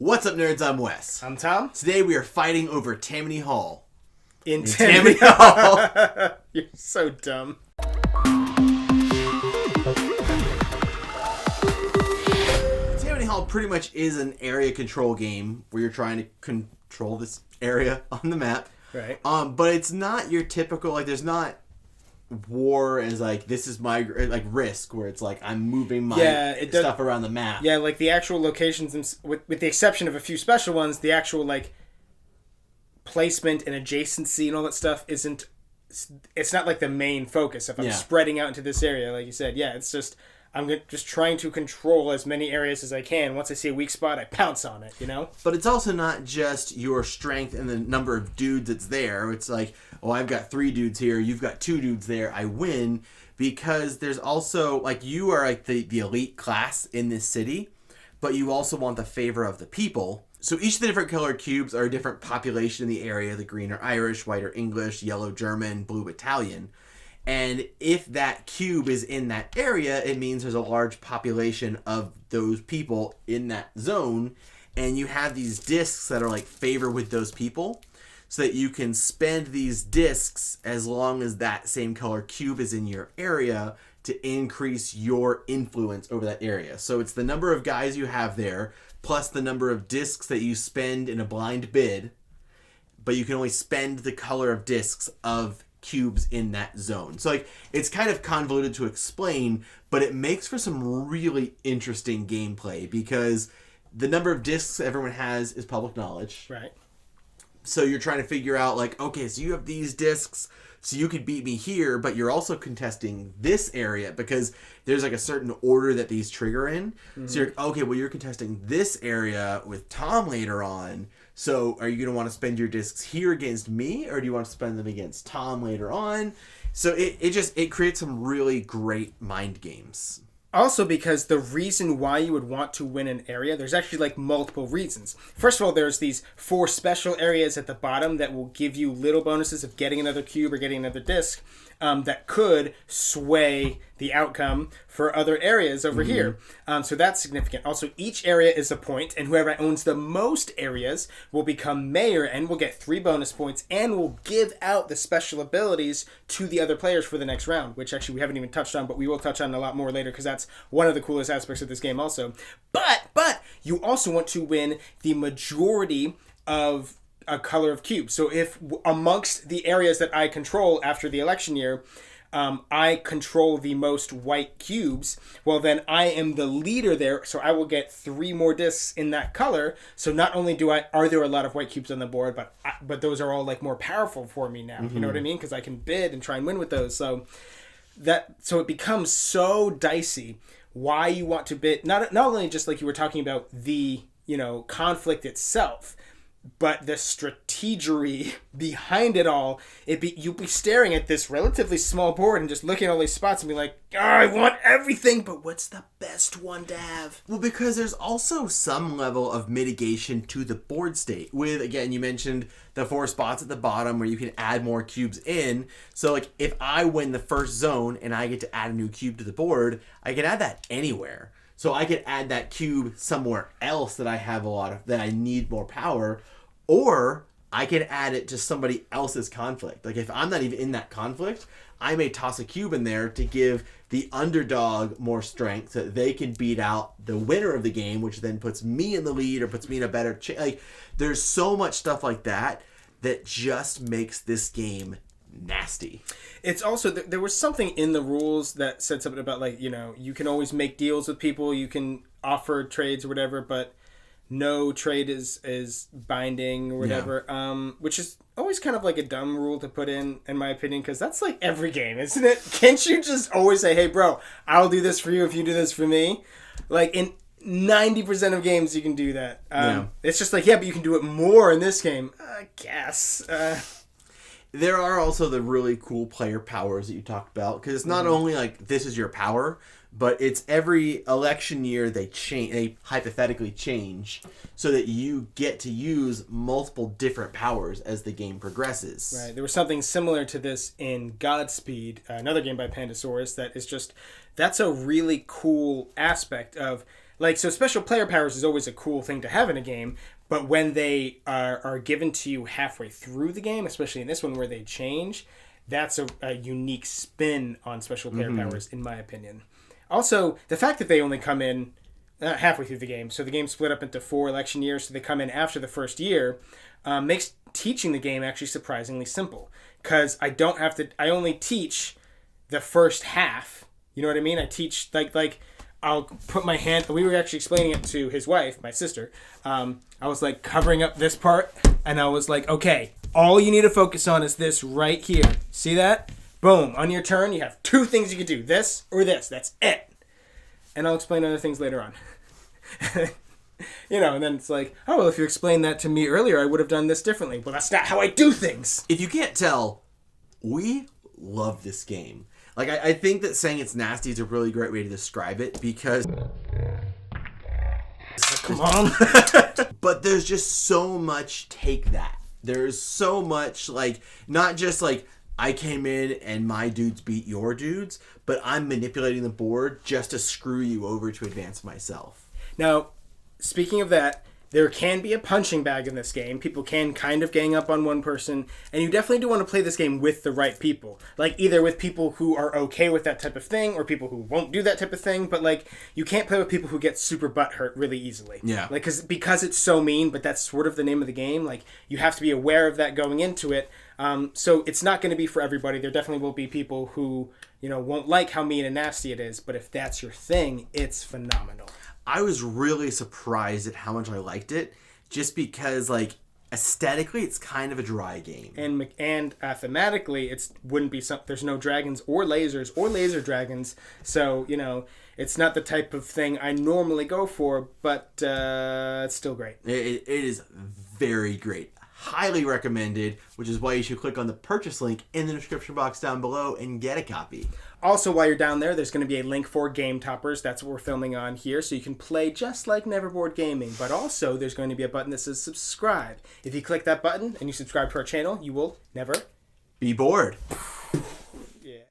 What's up, nerds? I'm Wes. I'm Tom. Today we are fighting over Tammany Hall. In Tammany Hall. You're so dumb. Tammany Hall pretty much is an area control game where you're trying to control this area on the map. Right. But it's not your typical, like, there's not war as, like, this is my, like, Risk, where it's like, I'm moving my stuff around the map. Yeah, like, the actual locations, with the exception of a few special ones, the actual, like, placement and adjacency and all that stuff isn't, it's not, like, the main focus. If I'm spreading out into this area, like you said, it's just, I'm just trying to control as many areas as I can. Once I see a weak spot, I pounce on it, you know? But it's also not just your strength and the number of dudes that's there. It's like, oh, I've got 3 dudes here, you've got 2 dudes there, I win. Because there's also, like, you are like the elite class in this city, but you also want the favor of the people. So each of the different colored cubes are a different population in the area. The green are Irish, white are English, yellow German, blue Italian. And if that cube is in that area, it means there's a large population of those people in that zone. And you have these discs that are like favor with those people so that you can spend these discs as long as that same color cube is in your area to increase your influence over that area. So it's the number of guys you have there plus the number of discs that you spend in a blind bid. But you can only spend the color of discs of cubes in that zone. So like it's kind of convoluted to explain, but it makes for some really interesting gameplay because the number of discs everyone has is public knowledge. Right. So you're trying to figure out like, okay, so you have these discs, so you could beat me here, but you're also contesting this area because there's like a certain order that these trigger in. Mm-hmm. So you're, okay, well, you're contesting this area with Tom later on. So are you going to want to spend your discs here against me, or do you want to spend them against Tom later on? So it creates some really great mind games. Also, because the reason why you would want to win an area, there's actually like multiple reasons. First of all, there's these 4 special areas at the bottom that will give you little bonuses of getting another cube or getting another disc that could sway the outcome for other areas over here. So that's significant. Also, each area is a point, and whoever owns the most areas will become mayor and will get 3 bonus points and will give out the special abilities to the other players for the next round, which actually we haven't even touched on, but we will touch on a lot more later because that's one of the coolest aspects of this game also. But you also want to win the majority of a color of cubes. So if amongst the areas that I control after the election year, I control the most white cubes, well then I am the leader there, so I will get 3 more discs in that color. So not only are there a lot of white cubes on the board, but those are all like more powerful for me now. You know what I mean? Because I can bid and try and win with those. So it becomes so dicey why you want to bid, not only just like you were talking about the, conflict itself, but the strategery behind it all. You'll be staring at this relatively small board and just looking at all these spots and be like, oh, I want everything, but what's the best one to have? Well, because there's also some level of mitigation to the board state. With, again, you mentioned the 4 spots at the bottom where you can add more cubes in. So, like, if I win the first zone and I get to add a new cube to the board, I can add that anywhere. So I could add that cube somewhere else that I have that I need more power, or I can add it to somebody else's conflict. Like if I'm not even in that conflict, I may toss a cube in there to give the underdog more strength so that they can beat out the winner of the game, which then puts me in the lead or puts me in a better like there's so much stuff like that just makes this game nasty. It's also, there was something in the rules that said something about like, you can always make deals with people, you can offer trades or whatever, but no trade is binding or whatever, which is always kind of like a dumb rule to put in my opinion, because that's like every game, isn't it? Can't you just always say, hey bro, I'll do this for you if you do this for me? Like in 90% of games you can do that. It's just like, but you can do it more in this game, I guess. There are also the really cool player powers that you talked about, because it's not only like this is your power, but it's every election year they hypothetically change so that you get to use multiple different powers as the game progresses. Right. There was something similar to this in Godspeed, another game by Pandasaurus, that's a really cool aspect of Like, so special player powers is always a cool thing to have in a game, but when they are given to you halfway through the game, especially in this one where they change, that's a unique spin on special player powers, in my opinion. Also, the fact that they only come in halfway through the game, so the game's split up into 4 election years, so they come in after the first year, makes teaching the game actually surprisingly simple. Because I only teach the first half. You know what I mean? I teach, like I'll put my hand, we were actually explaining it to his wife, my sister. I was like covering up this part, and I was like, okay, all you need to focus on is this right here. See that? Boom. On your turn, you have 2 things you can do. This or this. That's it. And I'll explain other things later on. And then it's like, oh, well, if you explained that to me earlier, I would have done this differently. Well, that's not how I do things. If you can't tell, we love this game. Like, I think that saying it's nasty is a really great way to describe it because... Come on. But there's just so much take that. There's so much, like, not just, like, I came in and my dudes beat your dudes, but I'm manipulating the board just to screw you over to advance myself. Now, speaking of that, there can be a punching bag in this game. People can kind of gang up on one person, and you definitely do want to play this game with the right people. Like, either with people who are okay with that type of thing, or people who won't do that type of thing, but, like, you can't play with people who get super butthurt really easily. Yeah. Like, because it's so mean, but that's sort of the name of the game, like, you have to be aware of that going into it. So it's not going to be for everybody. There definitely will be people who, won't like how mean and nasty it is, but if that's your thing, it's phenomenal. I was really surprised at how much I liked it, just because, like, aesthetically, it's kind of a dry game. And thematically, wouldn't be there's no dragons or lasers or laser dragons, so, it's not the type of thing I normally go for, but it's still great. It is very great. Highly recommended, which is why you should click on the purchase link in the description box down below and get a copy. Also, while you're down there, there's going to be a link for Game Toppers. That's what we're filming on here, so you can play just like Neverboard Gaming. But also, there's going to be a button that says subscribe. If you click that button and you subscribe to our channel, you will never be bored.